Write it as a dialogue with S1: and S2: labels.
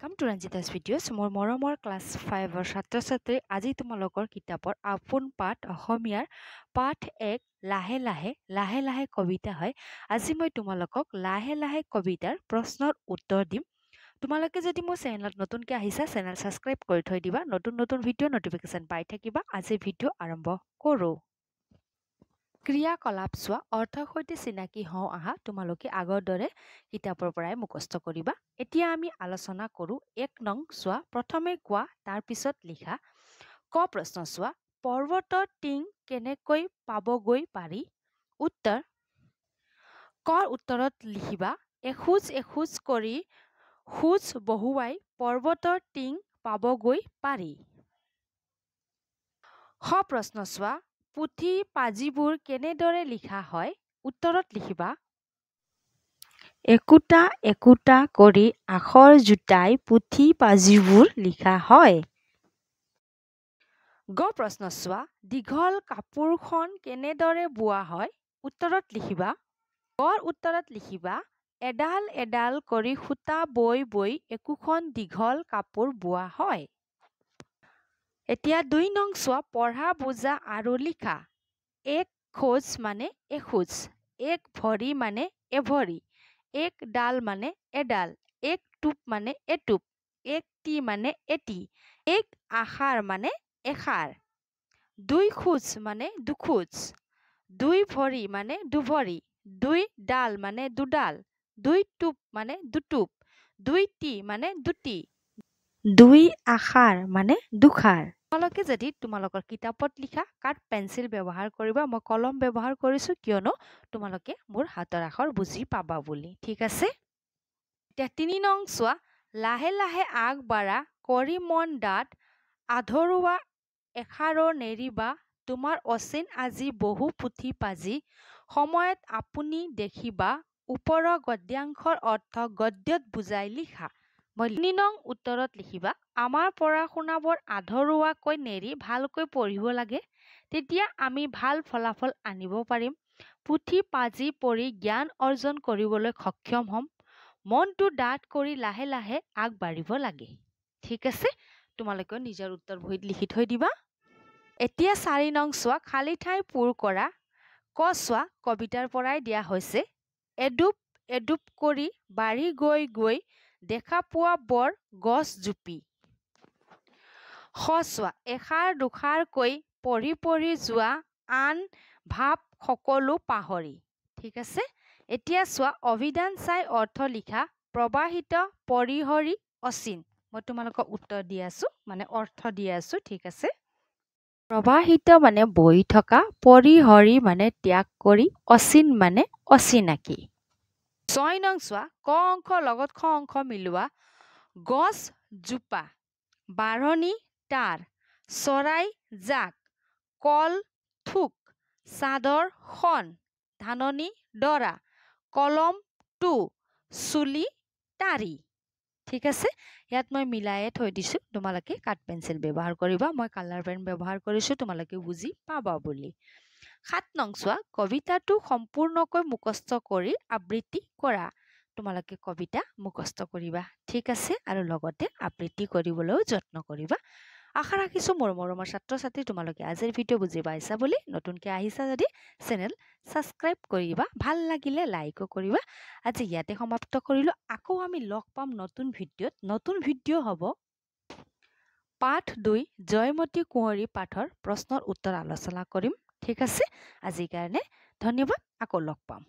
S1: Welcome to Ranjita's videos. মোৰ মৰমৰ class 5ৰ ছাত্ৰ-ছাত্ৰী আজি তোমালোকৰ কিতাপৰ আপোন পাঠ অসমীয়াৰ পাঠ 1 লাহে লাহে কবিতা হয়। আজি মই তোমালোকক লাহে লাহে কবিতাৰ প্ৰশ্নৰ উত্তৰ দিম। তোমালোকে যদি মোৰ চেনেলত নতুনকৈ আহিছা চেনেল সাবস্ক্ৰাইব কৰি থৈ দিবা। নতুন ভিডিঅ' নটিফিকেশ্যন পাই থাকিবা। আজি ভিডিঅ' আৰম্ভ কৰোঁ। ক্ৰিয়াকলাপ চোৱা অৰ্থৰ সৈতে চিনাকি হওঁ আহা তোমালোকে আগৰ দৰে কিতাপৰ পৰাই মুখস্থ কৰিবা। এতিয়া আমি আলোচনা কৰোঁ 1 নং চোৱা প্ৰথমে কোৱা তাৰ পিছত লিখা। ক প্ৰশ্ন চোৱা পৰ্বতৰ টিং কেনেকৈ পাবগৈ পাৰি? উত্তৰ কৰ উত্তৰত লিখিবা এখোজ কৰি খোজ বহুৱাই পৰ্বতৰ টিং পাবগৈ পাৰি। খ প্ৰশ্ন চোৱা পুথি পাজিবোৰ কেনেদৰে লিখা হয়? উত্তৰত লিখিবা একোটা কৰি আখৰ জোটাই পুথি পাজিবোৰ লিখা হয়। গ প্ৰশ্ন চোৱা দীঘল কাপোৰখন কেনেদৰে বোৱা হয়? উত্তৰত লিখিবা গৰ উত্তৰত লিখিবা এডাল কৰি সূতা বৈ একোখন দীঘল কাপোৰ বোৱা হয়। এতিয়া 2 নং চোৱা পঢ়া বুজা আৰু লিখা। এক খোজ মানে এখোজ, এক ভৰি মানে এভৰি, এক ডাল মানে এডাল, এক টোপ মানে এটোপ, এক টি মানে এটি, এক আষাৰ মানে এষাৰ, 2 খোজ মানে দুখোজ, 2 ভৰি মানে দুভৰি, 2 ডাল মানে দুডাল, 2 টোপ মানে দুটোপ, 2 টি মানে দুটি, 2 আষাৰ মানে দুষাৰ। তোমালোকে যদি তোমালোকৰ কিতাপত লিখা কাঠ পেঞ্চিল ব্যৱহাৰ কৰিবা। মই কলম ব্যৱহাৰ কৰিছোঁ কিয়নো তোমালোকে মোৰ হাতৰ আখৰ বুজি পাবা বুলি। ঠিক আছে। এতিয়া 3 নং চোৱা লাহে লাহে আগবাঢ়া কৰি মন দাঁত আধৰুৱা এষাৰো নেৰিবা তোমাৰ অচিন আজি বহু পুথি পাজি সময়ত আপুনি দেখিবা ওপৰৰ গদ্যাংশৰ অৰ্থ গদ্যত বুজাই লিখা। মই 3 নং উত্তৰত লিখিবা আমাৰ পঢ়া শুনাবোৰ আধৰুৱাকৈ নেৰি ভালকৈ পঢ়িব লাগে তেতিয়া আমি ভাল ফলাফল আনিব পাৰিম। পুথি পাজি পঢ়ি জ্ঞান অৰ্জন কৰিবলৈ সক্ষম হ'ম। মনটো ডাঠ কৰি লাহে লাহে আগবাঢ়িব লাগে। ঠিক আছে তোমালোকে নিজৰ উত্তৰ বহীত লিখি থৈ দিবা। এতিয়া 4 নং চোৱা খালী ঠাই পূৰ কৰা। ক চোৱা কবিতাৰ পৰাই দিয়া হৈছে এডুপ কৰি বাঢ়ি গৈ দেখা পোৱা বৰ গছ জুপি। খ চোৱা এষাৰ দুষাৰকৈ পঢ়ি যোৱা আন ভাৱ সকলো পাহৰি। ঠিক আছে এতিয়া চোৱা অভিধান চাই অৰ্থ লিখা প্ৰবাহিত পৰিহৰি অচিন। মই তোমালোকক উত্তৰ দি আছো মানে অৰ্থ দি আছো। ঠিক আছে প্ৰবাহিত মানে বহি থকা, পৰিহৰি মানে ত্যাগ কৰি, অচিন মানে অচিনাকি। 6 নং চোৱা ক অংশ লগত খ অংশ মিলোৱা গছ জোপা, বাঢ়নি তাঁৰ, চৰাই জাক, কল থোক, চাদৰ খন, ধাননি ডৰা, কলম টো, চুলি টাৰি। ঠিক আছে ইয়াত মই মিলাইয়ে থৈ দিছো তোমালোকে কাঠ পেঞ্চিল ব্যৱহাৰ কৰিবা। মই কালাৰ পেন ব্যৱহাৰ কৰিছো তোমালোকে বুজি পাবা বুলি। 7 নং চোৱা কবিতাটো সম্পূৰ্ণকৈ মুখস্থ কৰি আবৃত্তি কৰা। তোমালোকে কবিতা মুখস্থ কৰিবা। ঠিক আছে আৰু লগতে আবৃত্তি কৰিবলৈও যত্ন কৰিবা। আশা ৰাখিছো মোৰ মৰমৰ ছাত্ৰ ছাত্ৰী তোমালোকে আজিৰ ভিডিঅ' বুজি পাইছা বুলি। নতুনকৈ আহিছা যদি চেনেল সাবস্ক্ৰাইব কৰিবা। ভাল লাগিলে লাইকো কৰিবা। আজি ইয়াতে সমাপ্ত কৰিলো। আকৌ আমি লগ পাম নতুন ভিডিঅ'ত। নতুন ভিডিঅ' হ'ব পাঠ 2 জয়মতী কুঁৱৰী পাঠৰ প্ৰশ্নৰ উত্তৰ আলোচনা কৰিম। ঠিক আছে আজিৰ কাৰণে ধন্যবাদ। আকৌ লগ পাম।